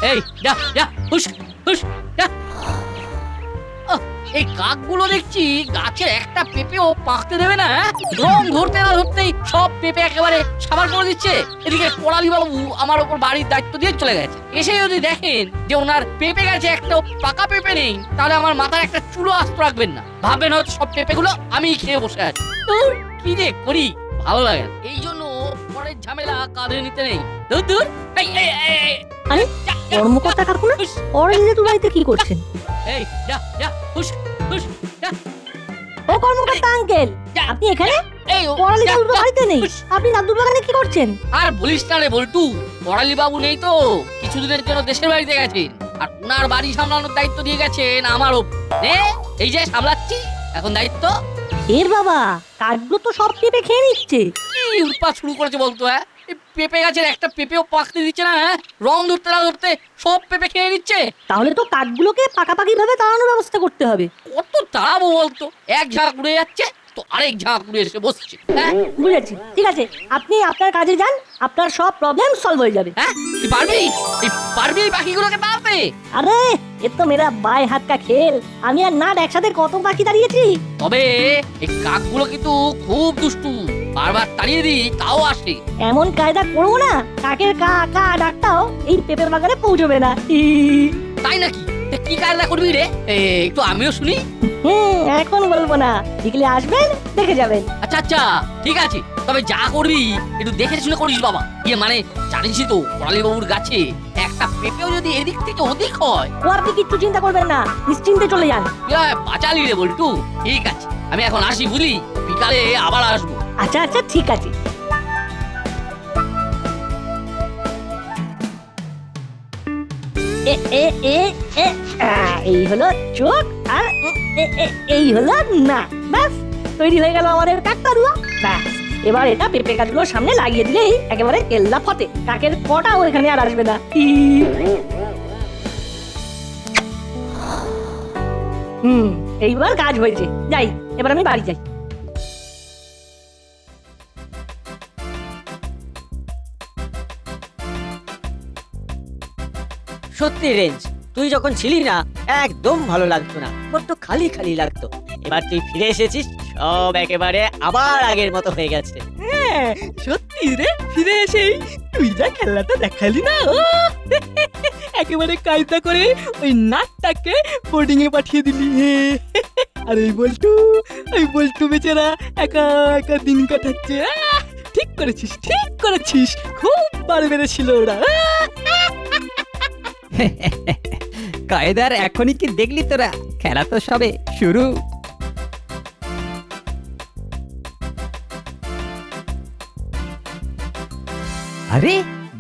এই যা যা হুশ হুশ যা। এই কাকগুলো দেখছি গাছের একটা পেঁপেও পাকতে দেবে না। রং ধরতে না ধরতেই সব পেঁপে একেবারে সাবার করে দিচ্ছে। এদিকে পড়ালি বাবু আমার ওপর বাড়ির দায়িত্ব দিয়ে চলে গেছে। এসে যদি দেখেন যে ওনার পেঁপে গাছে একটাও পাকা পেঁপে নেই, তাহলে আমার মাথায় একটা চুলো আস্ত রাখবেন না। ভাববেন হয়তো সব পেঁপেগুলো আমি খেয়ে বসে আছি। দূর, কি যে করি ভালো লাগে না। এই জন্য পরের ঝামেলা কাঁধে নিতে নেই। দূর দূর। এই এই এই আরে কর্মকর্তা কাকু না, অরেঞ্জ দাদুর বাড়িতে কি করছেন? এই যা যা হুশ হুশ যা। ও কর্মকর্তা আঙ্কেল, যা, আপনি এখানে? এই ও, পড়ালি যা, দাদুর যা, বাড়িতে নেই, হুশ। আপনি দাদুর বাগানে কি করছেন? আর বলিস না রে বল্টু, পড়ালি বাবু নেই তো, কিছুদিনের জন্য দেশের বাড়িতে গেছেন। আর ওনার বাড়ি সামলানোর দায়িত্ব দিয়ে গেছেন আমার ওপর। এই যে সামলাচ্ছি এখন দায়িত্ব। এর বাবা, কাকগুলো তো সব পেঁপে খেয়ে নিচ্ছে। কি উৎপাত শুরু করেছে বলতো? এই পেঁপে গাছের একটা পেঁপেও পাকতে দিচ্ছে না। রং ধরতে না ধরতে সব পেঁপে খেয়ে নিচ্ছে। তাহলে তো কাকগুলোকে পাকাপাকি ভাবে তাড়ানোর ব্যবস্থা করতে হবে। কত তাড়াবো বলতো? এক ঝাঁক উড়ে যাচ্ছে তো আরেক ঝাঁক উড়ে এসে বসছে। বুঝেছি, ঠিক আছে, আপনি আপনার কাজে যান, আপনার সব প্রবলেম সলভ হয়ে যাবে। তুই পারবি? এই পারবি এই পাখিগুলোকে তাড়াতে? আরে এ তো মেরা বাই হাত কা খেল, আমি আর নাট একসাথে কত পাখি দাঁড়িয়েছি। তবে এই কাকগুলো কিন্তু খুব দুষ্টু। বারবার তাড়িয়ে দিই তাও আসে। এমন কায়দা করবো না, কাকের কা কা ডাকটাও এই পেঁপের বাগানে পৌঁছবে না। তাই নাকি? তা কি কায়দা করবি রে? একটু আমিও শুনি। এখন বলবো না, বিকেলে আসবেন, দেখে যাবেন। আচ্ছা আচ্ছা, ঠিক আছে। তবে যা করবি একটু দেখে শুনে করিস বাবা। মানে জানিসই তো পড়ালি বাবুর গাছে একটা পেঁপেও যদি এদিক থেকে ওদিক হয়। ও আপনি কিচ্ছু চিন্তা করবেন না, নিশ্চিন্তে চলে যান। বাঁচালি রে বল্টু। ঠিক আছে, আমি এখন আসি বুঝলি, বিকালে আবার আসবো। আচ্ছা আচ্ছা, ঠিক আছে। এ এ এ এ এই হলো চোখ, আর এই হলো না। ব্যাস তৈরি হয়ে গেল আমাদের কাকতারুয়া। ব্যাস এবার এটা পেঁপে গাছগুলোর সামনে লাগিয়ে দিলেই একেবারে কেল্লা ফতে, কাকের কটাও এখানে আর আসবে না। এইবার কাজ হয়েছে, যাই এবার আমি বাড়ি যাই। সত্যি রেঞ্জ, তুই যখন ছিলি না একদম ভালো লাগতো না, বড্ড খালি খালি লাগতো। এবার তুই ফিরে এসেছিস, সব একেবারে আবার আগের মতো হয়ে গেছে। হ্যাঁ সত্যি রে, ফিরে এসেই তুই যা খেলাটা দেখালি না, একেবারে কায়দা করে ওই নাটটাকে বোর্ডিং এ পাঠিয়ে দিলি। আর ওই বল্টু বেচারা একা একা দিন কাটাচ্ছে। ঠিক করেছিস, ঠিক করেছিস, খুব বার বেড়েছিল ওরা। কায়দার এখনই কি দেখলি তোরা? খেলা তো সবে শুরু। আরে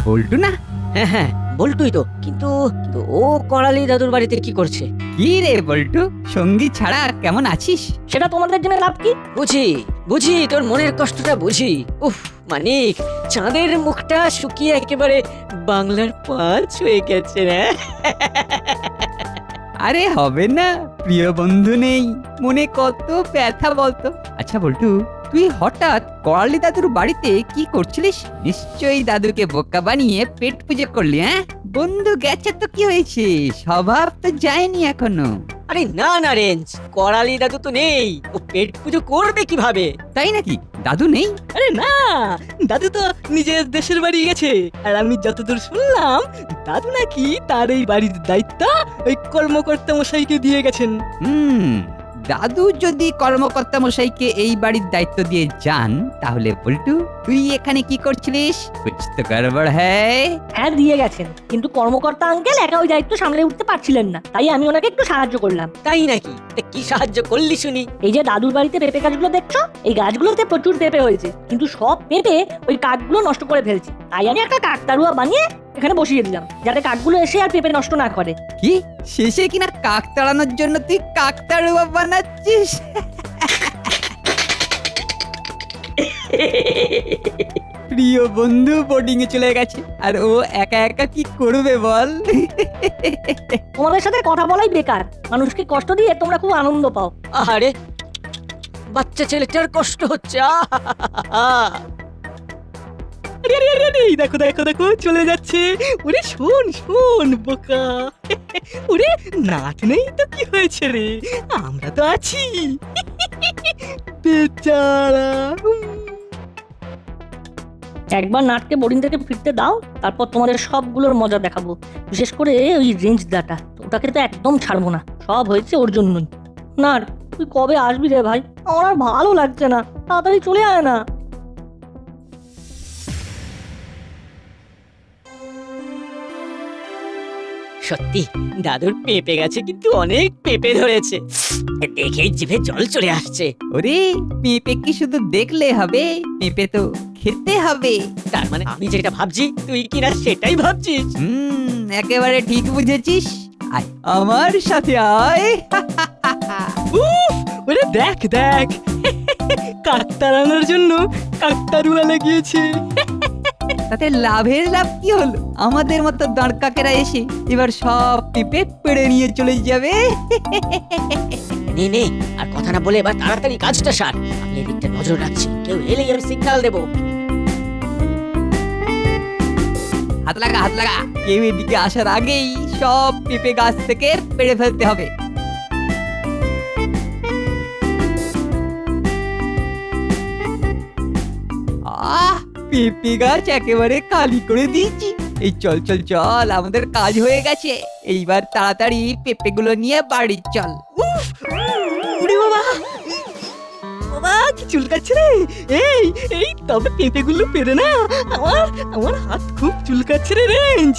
বল্টু না? হ্যাঁ হ্যাঁ বল্টুই তো, কিন্তু কিন্তু ও করালি দাদুর বাড়িতে কি করছে? কি রে বল্টু, সঙ্গী ছাড়া কেমন আছিস? সেটা তোমাদের জন্য লাভ কি? বুঝি বুঝি, তোর মনের কষ্টটা বুঝি। উফ মানিক, চাঁদের মুখটা শুকিয়ে একেবারে বাংলার পাঁচ হয়ে গেছে রে। আরে হবে না, প্রিয় বন্ধু নেই, মনে কত ব্যথা বলতো। আচ্ছা বল্টু, তুই হঠাৎ করালি দাদুর বাড়িতে কি করছিলিস? নিশ্চয়ই দাদুকে বোকা বানিয়ে পেট পুজো করলি। বন্ধু গেছে তো কি হয়েছে, স্বভাব তো যায়নি এখনো। আরে না না রেঞ্জ, করালি দাদু তো নেই, ও পেট পুজো করবে কিভাবে? তাই নাকি? দাদু নেই? আরে না, দাদু তো নিজের দেশের বাড়ি গেছে। আর আমি যতদূর শুনলাম, দাদু নাকি তার এই বাড়ির দায়িত্ব ওই কর্মকর্তা মশাইকে দিয়ে গেছেন। দাদু যদি কর্মকর্তা মশাইকে এই বাড়ির দায়িত্ব দিয়ে যান, তাহলে বল্টু তুই এখানে কি করছিলিস? কুছ তো গড়বড় হ্যায়। হ্যাঁ দিয়ে গেছেন, কিন্তু কর্মকর্তা আঙ্কেল একা ওই দায়িত্ব সামলে উঠতে পারছিলেন না, তাই আমি ওনাকে একটু সাহায্য করলাম। তাই নাকি? তা কি সাহায্য করলি শুনি? এই যে দাদুর বাড়িতে পেঁপে গাছগুলো দেখছো, এই গাছগুলোতে প্রচুর পেঁপে হয়েছে, কিন্তু সব পেঁপে ওই কাকগুলো নষ্ট করে ফেলছে। তাই আমি একটা কাকতারুয়া বানিয়ে এখানে বসিয়ে দিলাম, যাতে কাকগুলো এসে আর পেঁপে নষ্ট না করে। কি শেষে কিনা কাক তাড়ানোর জন্য তুই কাকতাড়ুয়া বানাচ্ছিস? প্রিয় বন্ধু বোর্ডিং এ চলে গেছে, আর ও একা একা কি করবে বল? তোমাদের সাথে কথা বলাই বেকার, মানুষকে কষ্ট দিয়ে তোমরা খুব আনন্দ পাও। আরে বাচ্চা ছেলেটার কষ্ট হচ্ছে। এই দেখো দেখো দেখো চলে যাচ্ছে। ওরে শোন শোন বোকা, ওরে নাট নেই তো কি হয়েছে রে, আমরা তো আছি। বেচারা। একবার নাটকে বোর্ডিং থেকে ফিরতে দাও, তারপর তোমাদের সবগুলোর মজা দেখাবো। বিশেষ করে ওই রেঞ্জ দাটা, ওটাকে তো একদম ছাড়বো না। সব হয়েছে ওর জন্যই। নাট, তুই কবে আসবি রে ভাই? আমার আর ভালো লাগছে না, তাড়াতাড়ি চলে আয় না। সত্যি দাদুর পেঁপে গাছে কিন্তু অনেক পেঁপে ধরেছে, দেখেই জিভে জল চলে আসছে। ওরে পেঁপে কি শুধু দেখলে হবে, পেঁপে তো খেতে হবে। তার মানে আমি যেটা ভাবছি তুই কিনা সেটাই ভাবছিস। একেবারে ঠিক বুঝেছিস। আয় আমার সাথে আয়। ওরে দেখ দেখ, কাক তাড়ানোর জন্য কাকতারুয়া লাগিয়েছে। তাতে লাভের লাভ কি হলো? আমাদের মতো দাঁড়কাকেরা এসে এবার সব পেঁপে পেড়ে নিয়ে চলে যাবে। নে নে, আর কথা না বলে এবার তাড়াতাড়ি কাজটা সার। আমি এদিকটা নজর রাখছি, কেউ এলেই আমি সিগন্যাল দেবো। হাত লাগা হাত লাগা, কেউ এদিকে আসার আগেই সব পেঁপে গাছ থেকে পেড়ে ফেলতে হবে। আহ, পেঁপে গাছ একেবারে খালি করে দিয়েছি। এই চল চল চল, আমাদের কাজ হয়ে গেছে। এইবার তাড়াতাড়ি পেঁপেগুলো নিয়ে বাড়ি চল। ওরে বাবা, বাবা কি চুলকাচ্ছে রে। এই এই তবে পেঁপেগুলো পেরে না, আমার আমার হাত খুব চুলকাচ্ছে রে রেঞ্জ।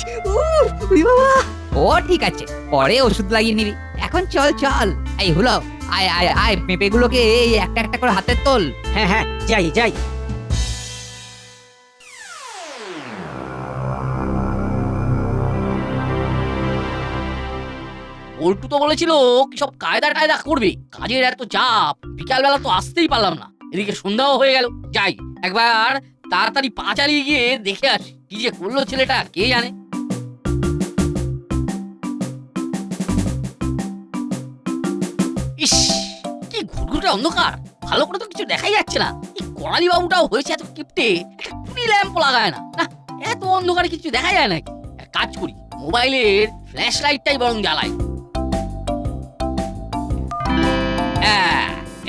ওরে বাবা। ও ঠিক আছে, পরে ওষুধ লাগিয়ে নিবি। এখন চল চল। এই হলো, আয় আয় আয়, পেঁপেগুলোকে এই একটা একটা করে হাতে তোল। হ্যাঁ হ্যাঁ, যাই যাই। পল্টু তো বলেছিল কি সব কায়দা টায়দা করবে, কাজের এত চাপ, বিকালবেলা তো আসতেই পারলাম না। এদিকে সন্ধ্যাও হয়ে গেল। যাই একবার তাড়াতাড়ি পা চালিয়ে গিয়ে দেখে আসি কি যে করলো ছেলেটা, কে জানে। ইস, কি ঘুটঘুটে অন্ধকার, ভালো করে তো কিছু দেখাই যাচ্ছে না। এই করালি বাবুটাও হয়েছে এত কিপটে, একটা টুনি ল্যাম্প লাগায় না। না, এত অন্ধকারে কিছু দেখা যায় নাকি? এক কাজ করি, মোবাইলের ফ্ল্যাশ লাইটটাই বরং জ্বালাই। হ্যাঁ,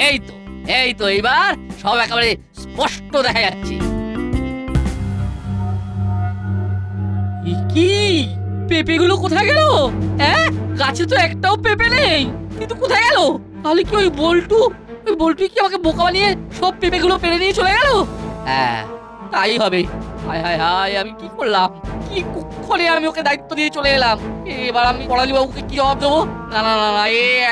এই তো এই তো, এইবার সব একেবারে স্পষ্ট দেখা যাচ্ছে। এ কি, পেঁপেগুলো কোথায় গেল? হ্যাঁ, গাছে তো একটাও পেঁপে নেই, কিন্তু কোথায় গেল? তাহলে কি ওই বল্টু কি আমাকে বোকা বানিয়ে সব পেঁপেগুলো পেরে নিয়ে চলে গেল? হ্যাঁ, তাই হবে। হায় হায় হায়, আমি কি করলাম? কি কুক্ষণে আমি ওকে দায়িত্ব দিয়ে চলে এলাম। এবার আমি পড়ালি বাবুকে কি জবাব দেবো? না না না না,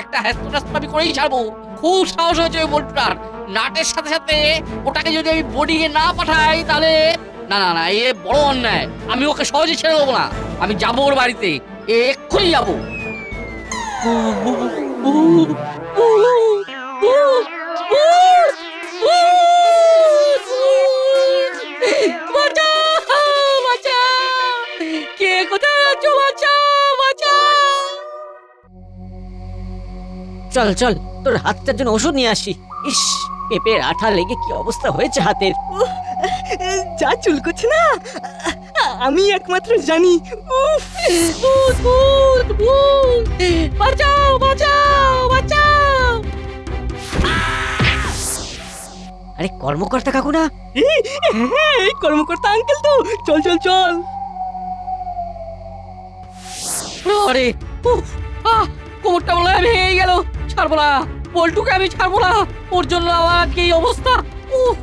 একটা হ্যাস্ত আমি করেই ছাড়বো। খুব সাহস হয়েছে ওই বল্টুটার। নাটের সাথে সাথে ওটাকে যদি আমি বোর্ডিং এ না পাঠাই তাহলে না না না, এ বড় অন্যায়। আমি ওকে সহজে ছেড়ে দেবো না। আমি যাবো ওর বাড়িতে, এক্ষুনি যাবো। কে কোথায় আছো? চল চল, তোর হাতটার জন্য ওষুধ নিয়ে আসি। ইস, পেঁপের আঠা লেগে কি অবস্থা হয়েছে হাতের। যা চুলকোচ্ছে না, আমি একমাত্র জানি। উফ, বাঁচাও বাঁচাও বাঁচাও! আরে কর্মকর্তা কাকু না? হ্যাঁ, এই কর্মকর্তা আঙ্কেল তো। চল চল চল। আরে উফ, কোমরটা বলে ভেঙে গেল। ছাড়বো না, পল্টুকে আমি ছাড়বো না। ওর জন্য আমার আজকে এই অবস্থা। উফ,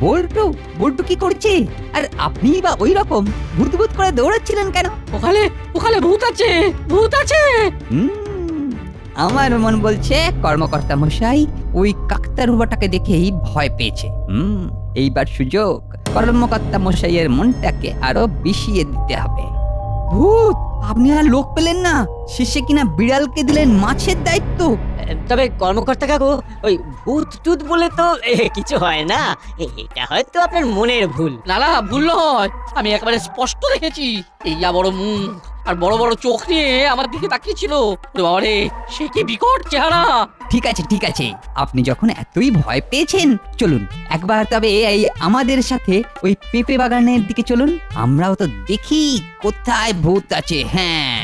বল্টু বল্টু কি করছে? আর আপনি বা ওই রকম ভূত ভূত করে দৌড়াচ্ছিলেন কেন? ওখানে ওখানে ভূত আছে, ভূত আছে। আমার মন বলছে কর্মকর্তা মশাই ওই কাকতারুয়াটাকে দেখেই ভয় পেয়েছে। এইবার সুযোগ কর্মকর্তা মশাইয়ের মনটাকে আরো বিষিয়ে দিতে হবে। ভূত, আপনি আর লোক পেলেন না, শেষে কিনা বিড়ালকে দিলেন মাছের দায়িত্ব। তবে কর্মকর্তা কাকু, ওই ভূত টুত বলে তো কিছু হয় না। এটা হয়তো আপনার মনের ভুল। না না, ভুল নয়, আমি একেবারে স্পষ্ট দেখেছি। এই যা বড় মুখ, আর বড় বড় চোখ নিয়ে আমার দিকে তাকিয়েছিল। ওরে বাবা রে, সে কি বিকট চেহারা! ঠিক আছে ঠিক আছে, আপনি যখন এতই ভয় পেয়েছেন চলুন একবার তবে এই আমাদের সাথে ওই পেঁপে বাগানের দিকে চলুন, আমরাও তো দেখি কোথায় ভূত আছে। হ্যাঁ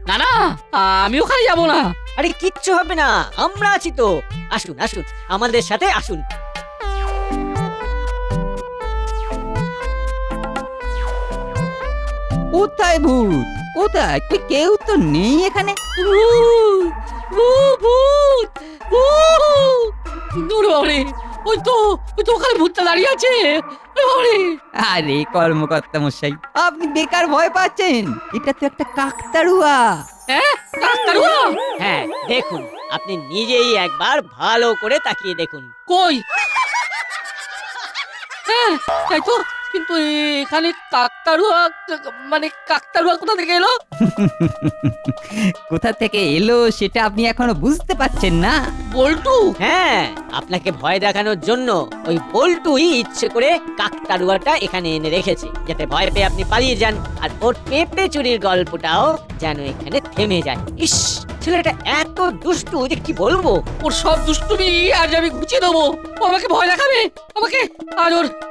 না না, আমি ওখানে যাব না। আরে কিচ্ছু হবে না, আমরা আছি তো। আসুন আসুন, আমাদের সাথে আসুন। কোথায় ভূত? কোথায়? কই কেউ তো নেই এখানে। ভূত, ভূত, ভূত, ভূত! ওরে বাবা রে, ওই তো ওখানে ভূতটা দাঁড়িয়ে আছে। ওরে বাবা রে! আরে কর্মকর্তা মশাই, আপনি বেকার ভয় পাচ্ছেন, এটা তো একটা কাকতাড়ুয়া। হ্যাঁ, কাকতাড়ুয়া? হ্যাঁ দেখুন, আপনি নিজেই একবার ভালো করে তাকিয়ে দেখুন। কই? হ্যাঁ, তাই তো। কিন্তু এখানে কাকতাড়ুয়া, মানে কাকতাড়ুয়া কোথা থেকে এলো? কোথা থেকে এলো সেটা আপনি এখনো বুঝতে পারছেন না? বল্টু? হ্যাঁ, আপনাকে ভয় দেখানোর জন্য ওই বল্টুই ইচ্ছে করে কাকতাড়ুয়াটা এখানে এনে রেখেছে, যাতে ভয় পেয়ে আপনি পালিয়ে যান, আর ওর পেঁপে চুরির গল্পটাও যেন এখানে থেমে যায়। ইস, ছেলেটা এত দুষ্টু যে কি বলবো। ওর সব দুষ্টুমি আজ আমি ঘুচিয়ে দেবো। ও আমাকে ভয় দেখাবে, আমাকে। আর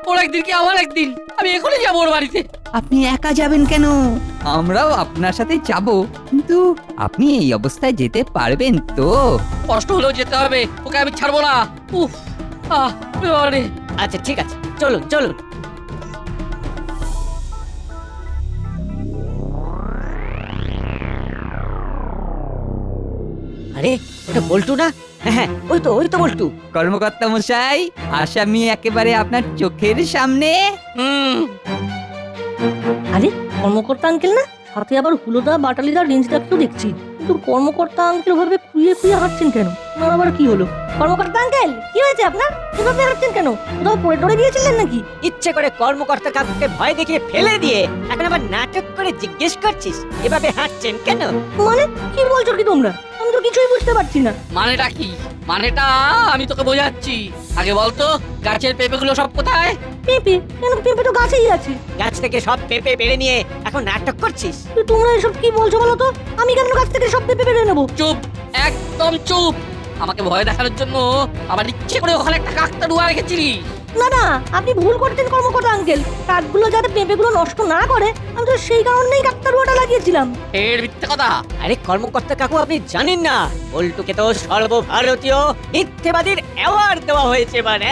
ওর একদিন কি আমার একদিন। আমি এখনই যাবো ওর বাড়িতে। আপনি একা যাবেন কেন? আমরাও আপনার সাথে যাব, কিন্তু আপনি এই অবস্থায় যেতে পারবেন তো? কষ্ট হলেও যেতে হবে, ওকে আমি ছাড়বো না। উফ, বাবা রে। আচ্ছা ঠিক আছে, চলুন চলুন। আরে ওটা বল্টু না? হ্যাঁ হ্যাঁ, ওই তো বল্টু। কর্মকর্তা মশাই, আসামি একেবারে আপনার চোখের সামনে। হুম, আরে কর্মকর্তা আঙ্কেল না? সাথে আবার হুলোদা বাটালিদা রেঞ্জদাকেও দেখছি। কিন্তু কর্মকর্তা আঙ্কেল ভাবে খুইয়ে হাঁটছেন কেন? ওনার আবার কি হলো? কর্মকর্তা আঙ্কেল, কি হয়েছে আপনার? এভাবে হাঁটছেন কেন? কোথাও পড়ে টরে গিয়েছিলেন নাকি? ইচ্ছে করে কর্মকর্তা কাকুকে ভয় দেখিয়ে ফেলে দিয়ে এখন আবার নাটক করে জিজ্ঞেস করছিস এভাবে হাঁটছেন কেন? মানে কি বলছো কি তোমরা? আমি তো কিছুই বুঝতে পারছি না। মানেটা কি? মানেটা আমি তোকে বোঝাচ্ছি। আগে বলতো, গাছের পেঁপেগুলো সব কোথায়? পেঁপে? কেন, পেঁপে তো গাছেই আছে। গাছ থেকে সব পেঁপে পেড়ে নিয়ে এখন নাটক করছিস? তো তোমরা এসব কি বলছো বলো তো? আমি কেন গাছ থেকে সব পেঁপে পেরে নেবো? চুপ, একদম চুপ। আমাকে ভয় দেখানোর জন্য আমার ইচ্ছে করে ওখানে একটা কাকতাড়ুয়া রেখেছিলি। না না, আপনি ভুল করছেন কর্মকর্তা আঙ্কেল। কাকগুলো যাতে পেঁপেগুলো নষ্ট না করে, আমি তো সেই কারণেই কাকতাড়ুয়াটা লাগিয়েছিলাম। এর মিথ্যে কথা। আরে কর্মকর্তা কাকু, আপনি জানেন না বল্টুকে তো সর্বভারতীয় মিথ্যেবাদীর অ্যাওয়ার্ড দেওয়া হয়েছে। মানে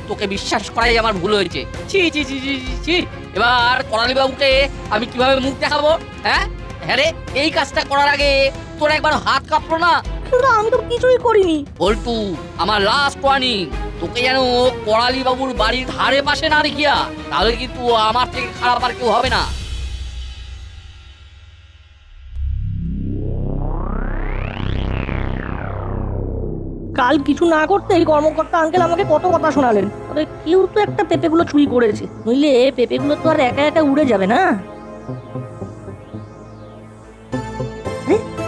তোকে বিশ্বাস করাই আমার ভুল হয়েছে। ছি ছি ছি ছি ছি, ছি। এবার করালি বাবুকে আমি কিভাবে মুখ দেখাবো? হ্যাঁ হ্যাঁ রে, এই কাজটা করার আগে তোর একবার হাত কাঁপলো না? কিন্তু আমি তো কিছুই করিনি। বল্টু, আমার লাস্ট ওয়ার্নিং, তোকে যেন করালি বাবুর বাড়ির ধারে পাশে না দেখিয়া, তাহলে কিন্তু আমার থেকে খারাপ আর কেউ হবে না। কাল কিছু না করতেই কর্মকর্তা আঙ্কেল আমাকে কত কথা শোনালেন। তবে কেউ তো একটা পেঁপেগুলো চুরি করেছে, নইলে পেঁপেগুলো তো আর একা একা উড়ে যাবে না।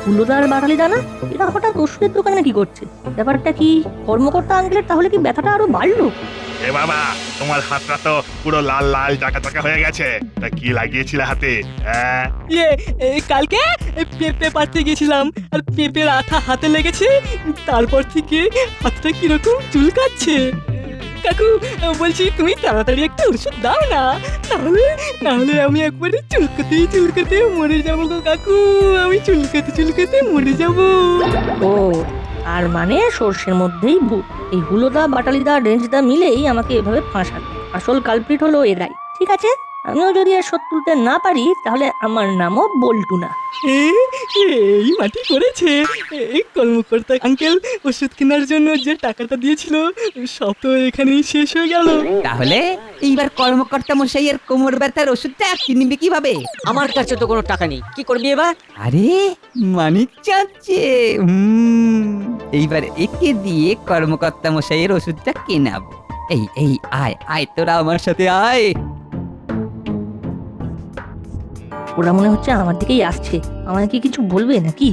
ফুলোদার বাটালি দানা, এরা হঠাৎ ওষুধের দোকানে কি করছে? ব্যাপারটা কি? কর্মকর্তা আঙ্কেলের তাহলে কি ব্যথাটা আরো বাড়লো? এ বাবা, তোমার হাতটা তো পুরো লাল লাল চাকা হয়ে গেছে। তা কি লাগিয়েছিলে হাতে? হ্যাঁ, কালকে পেঁপে পাড়তে গেছিলাম, আর পেঁপের আঠা হাতে লেগেছে। তারপর থেকে হাতটা কিরকম চুলকাচ্ছে। কাকু বলছি, তুমি তাড়াতাড়ি একটা ওষুধ দাও না, নাহলে আমি একবারে চুলকাতে মরে যাবো গো কাকু। আমি চুলকাতে মরে যাবো। ও, আর মানে সর্ষের মধ্যেই ভূত। এই হুলোদা বাটালিদা রেঞ্জদা মিলেই আমাকে এভাবে ফাঁসাল। আসল কালপ্রিট হলো এরাই। ঠিক আছে, আমিও যদি আর শোধ তুলতে না পারি, তাহলে আমার নামও বল্টু না। এই মাটি করেছে। এই কর্মকর্তা আঙ্কেল ওষুধ কেনার জন্য যে টাকাটা দিয়েছিল, সব তো এখানেই শেষ হয়ে গেল। তাহলে এইবার কর্মকর্তা মশাইয়ের কোমর ব্যথার ওষুধটা কিনবে কিভাবে? আমার কাছে তো কোনো টাকা নেই, কি করবি এবার? আরে মানিক চাচ্ছে, এইবার একে দিয়ে কর্মকর্তা মশাইয়ের ওষুধটা কেনাবো। এই আয় তোরা আমার সাথে আয়। ওরা মনে হচ্ছে আমার দিকেই আসছে। আমাকে কি কিছু বলবে নাকি?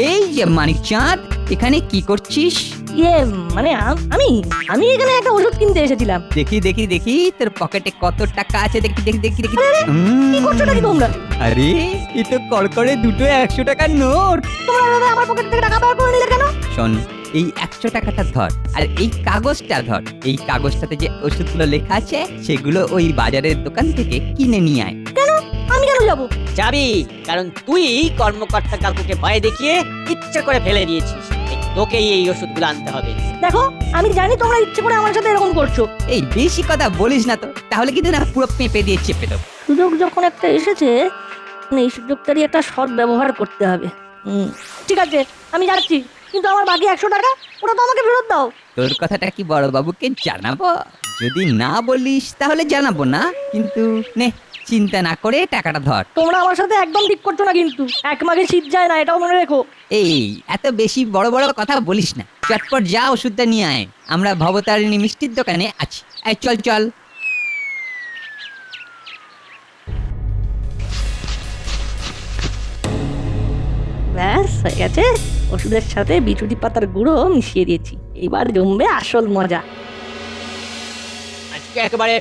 এই যে মানিক চাঁদ, এখানে কি করছিস? ইয়ে মানে আমি আমি এখানে একটা ওষুধ কিনতে এসেছিলাম। দেখি দেখি দেখি তোর পকেটে কত টাকা আছে দেখি দেখি দেখি দেখি কি করছো নাকি তোমরা? আরে এ তো কড়কড়ে দুটো 100 টাকার নোট। তোমরা এভাবে আমার পকেট থেকে টাকা বার করে নিলে কেন? শোন, এই 100 টাকাটা ধর আর এই কাগজটা ধর। এই কাগজটাতে যে ওষুধগুলো লেখা আছে সেগুলো ওই বাজারের দোকান থেকে কিনে নিয়ে আয়। আমি কেন যাবো? যাবি, কারণ তুই কর্মকর্তা কাকুকে ভয় দেখিয়ে ইচ্ছে করে ফেলে দিয়েছিস। তোকেই এই ওষুধগুলো আনতে হবে। দেখো আমি জানি তোমরা ইচ্ছে করে আমার সাথে এরকম করছো। এই বেশি কথা বলিস না তো, তাহলে কিন্তু না পুরো পেঁপে দিয়ে চেপে দেবো। সুযোগ যখন একটা এসেছে এই সুযোগটারই একটা সৎ ব্যবহার করতে হবে। ঠিক আছে আমি যাচ্ছি, কিন্তু আমার বাকি 100 টাকা ওটা তো আমাকে ফেরত দাও। তোর কথাটা কি বড় বাবুকে জানাবো? যদি না বলিস তাহলে জানাবো না, কিন্তু নে চিন্তা না করে টাকাটা ধর। তোমরা আমার সাথে একদম ঠিক করছো না, কিন্তু এক মাঘে শীত যায় না, এটাও মনে রেখো। এই এত বেশি বড় বড় কথা বলিস না, চটপট যা ওষুধটা নিয়ে আয়। আমরা ভবতারিণী মিষ্টির দোকানে আছি। এই চল চল। ব্যাস হয়ে গেছে, ওষুধের সাথে বিচুটি পাতার গুঁড়ো মিশিয়ে দিয়েছি। এবার জমবে আসল মজা। আজকে একেবারে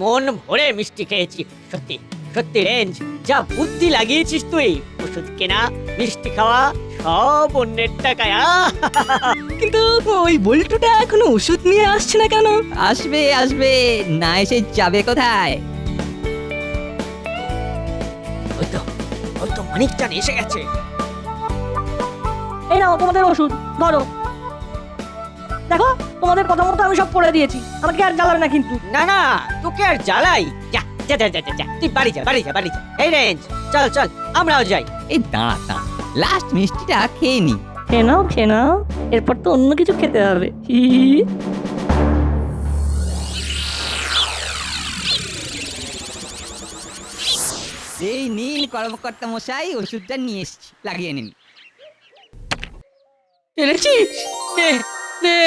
মন ভরে মিষ্টি খেয়েছি। সত্যি সত্যি রেঞ্জ, যা বুদ্ধি লাগিয়েছিস তুই। ওষুধ কেনা, মিষ্টি খাওয়া, সব অন্যের টাকায়। কিন্তু ওই বল্টুটা এখনো ওষুধ নিয়ে আসছে না কেন? আসবে আসবে, না এসে যাবে কোথায়? ওই তো মানিকচাঁদ এসে গেছে। এই নাও তোমাদের ওষুধ, ধরো। দেখো তোমাদের কথা মতো আমি সব করে দিয়েছি, আমাকে আর জ্বালাবে না কিন্তু। না না, তোকে আর জ্বালাই। যা যা যা যা যা, যা তুই বাড়ি যা বাড়ি যা বাড়ি যা। এই রেঞ্জ, চল চল আমরাও যাই। এই দাঁড়া দাঁড়া, লাস্ট মিষ্টিটা খেয়ে নি। খেয়ে নাও, এরপর তো অন্য কিছু খেতে হবে। এই নিন কর্মকর্তা মশাই, ওষুধটা নিয়ে এসেছি, লাগিয়ে নিন। এনেছিস? দে দে।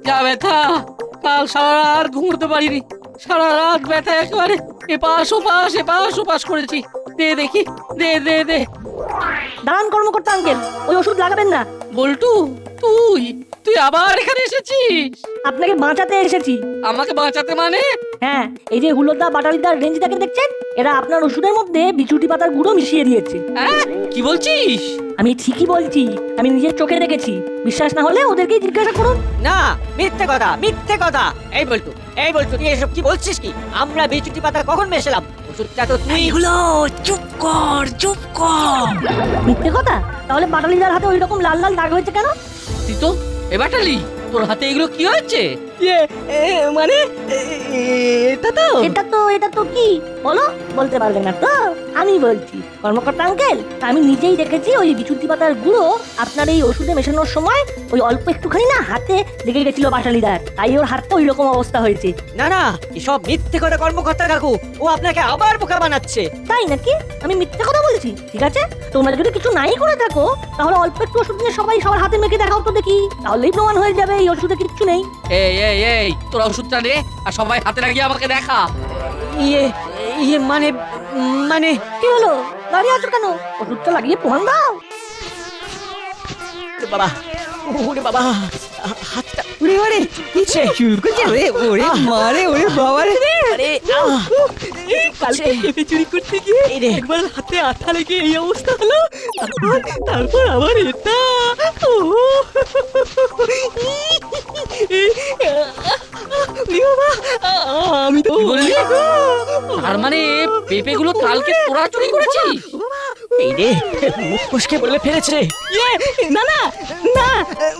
যা ব্যথা, কাল সারা রাত ঘুমোতে পারিনি। সারা রাত ব্যথা, একেবারে এপাশ ওপাশ করেছি। দে দেখি, দে দে দে। দাঁড়ান কর্মকর্তা আঙ্কেল, ওই ওষুধ লাগাবেন না। বল্টু, তুই তুই আবার এখানে এসেছিস? আপনাকে বাঁচাতে এসেছি। আমাকে বাঁচাতে মানে? হ্যাঁ, এই যে হুলোদা বাটালিদার রেঞ্জটাকে দেখছেন, এরা আপনার ওষুধের মধ্যে বিচুটি পাতার গুঁড়ো মিশিয়ে দিয়েছে। হ্যাঁ, কি বলছিস? আমি ঠিকই বলছি, আমি নিজের চোখে দেখেছি। বিশ্বাস না হলে ওদেরকেই জিজ্ঞাসা করুন। না, মিথ্যে কথা মিথ্যে কথা। এই বলতু তুই এসব কি বলছিস? কি আমরা বিচুটি পাতা কখন মেশালাম? ওষুধটা তো তুই। চুপ কর চুপ কর। মিথ্যে কথা? তাহলে বাটালিদার হাতে ওই রকম লাল লাল দাগ হয়েছে কেন? তুই তো এবারটালি, তোর হাতে এগুলো কি হয়েছে? ইয়ে মানে এটা তো কি বলো? বলতে পারবে না তো? আমি বলছি কর্মকর্তা আঙ্কেল, আমি নিজেই দেখেছি ওই বিচুটি পাতার গুঁড়ো আপনার এই ওষুধে মেশানোর সময় ওই অল্প একটুখানি না হাতে লেগে গেছিল বাটালিদার, তাই ওর হাতটা ওই রকম অবস্থা হয়েছে। না না, এসব মিথ্যে কথা কর্মকর্তা কাকু। ও আপনাকে আবার বোকা বানাচ্ছে। তাই নাকি? আমি মিথ্যে কথা বলছি? ঠিক আছে, তোমরা যদি কিছু নাই করে থাকো তাহলে অল্প একটু ওষুধ নিয়ে সবাই সবার হাতে মেখে দেখাও তো দেখি, তাহলেই প্রমাণ হয়ে যাবে এই ওষুধে কিচ্ছু নেই। এই এই এই, তোরা ওষুধটা নে আর সবাই হাতে লাগিয়ে আমাকে দেখা। ইয়ে মানে মানে কি হলো, দাঁড়িয়ে আছো কেন? ওষুধটা লাগিয়ে প্রমাণ দাও। বাবা, ওরে বাবা, হাতটা ওরে ওরে, কিছে চুলকোছে রে, ওরে মারে, ওরে বাবা রে। আরে কালকে পেঁপে চুরি করতে গিয়ে একবার হাতে আঠা লেগে এই অবস্থা হলো, তারপর আবার এটা। ও বাবা, আমি তো কি বললি? তার মানে পেঁপেগুলো কালকে তোরা চুরি করেছিস? এই রে, মুখ ফসকে বলে ফেলেছে। ইয়ে না না না,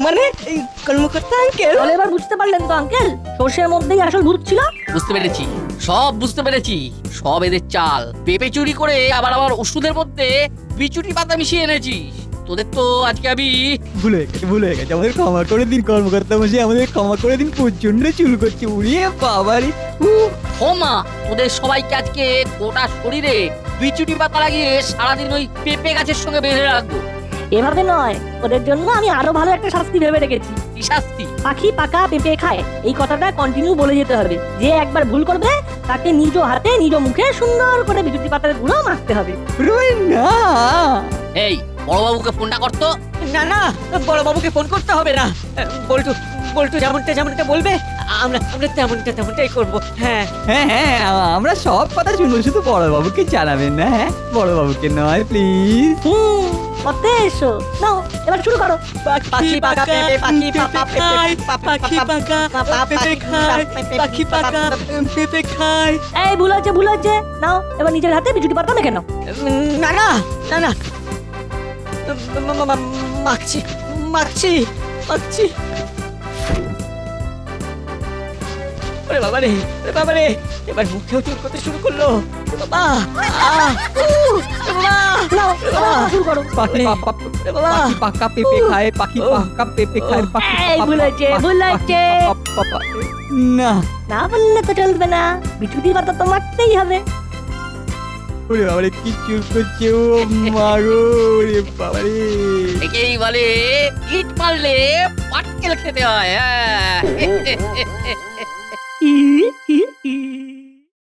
মানে এই কর্মকর্তা আঙ্কেল। তাহলে এবার বুঝতে পারলেন তো আঙ্কেল, সর্ষের মধ্যেই আসল ভূত ছিল। বুঝতে পেরেছি, সব বুঝতে পেরেছি। সব এদের চাল। পেঁপে চুরি করে আবার ওষুধের মধ্যে বিচুটি পাতা মিশিয়ে এনেছিস। তোদের তো আজকে আমি ভুল হয়ে গেছে, আমাদের ক্ষমা করে দিন কর্মকর্তা মশাই, আমাদের ক্ষমা করে দিন, প্রচন্ড চুল করছে। উড়িয়ে বাবা রে। ক্ষমা, তোদের সবাইকে আজকে গোটা শরীরে বিচুটি পাতা লাগিয়ে সারাদিন ওই পেঁপে গাছের সঙ্গে বেঁধে রাখবো। এভাবে নয়, ওদের জন্য আমি আরো ভালো একটা শাস্তি ভেবে রেখেছি। কি শাস্তি? পাখি পাকা পেঁপে খায়, এই কথাটা কন্টিনিউ বলে যেতে হবে। যে একবার ভুল করবে তাকে নিজ হাতে নিজ মুখে সুন্দর করে বিচুটি পাতার গুঁড়ো মাখতে হবে। না এই বড়বাবুকে ফোনটা করতো। না না, বড় বাবুকে ফোন করতে হবে না। বল্টু বল্টু যেমনটা বলবে আমরা আমরা তেমনটাই করব। হ্যাঁ হ্যাঁ হ্যাঁ আমরা সব কথা শুনবো, শুধু বড়বাবুকে জানাবেন না, হ্যাঁ বড়বাবুকে নয় প্লিজ। করতে এসো নাও, এবার শুরু করো। পাখি পাকা পেঁপে, পাখি পাকা খায়, পেঁপে, পাখি পাকা পেঁপে খায়, পাখি পাকা পেঁপে খায়। এই ভুল হচ্ছে নাও, এবার নিজের হাতে বিচুটি পাতা মেখে নাও। না না না না, মাখছি মাখছি মাখছি। ওরে বাবা রে, ওরে বাবা রে, এবার মুখেও চুল করতে শুরু করলো। বাবা বাবা, নাও, এবার শুরু করো। পাখি পাকা পেঁপে খায়, পাখি পাকা পেঁপে খায়, পাখি এই ভুল হচ্ছে। না না বললে তো চলবে না, বিচুটি পাতা তো মারতেই হবে। ওরে বাবারে কি চুল করছে, ও মাগো রে বাবারে। একেই বলে ইট মারলে পাটকেল খেতে হয়। হ্যাঁ। ই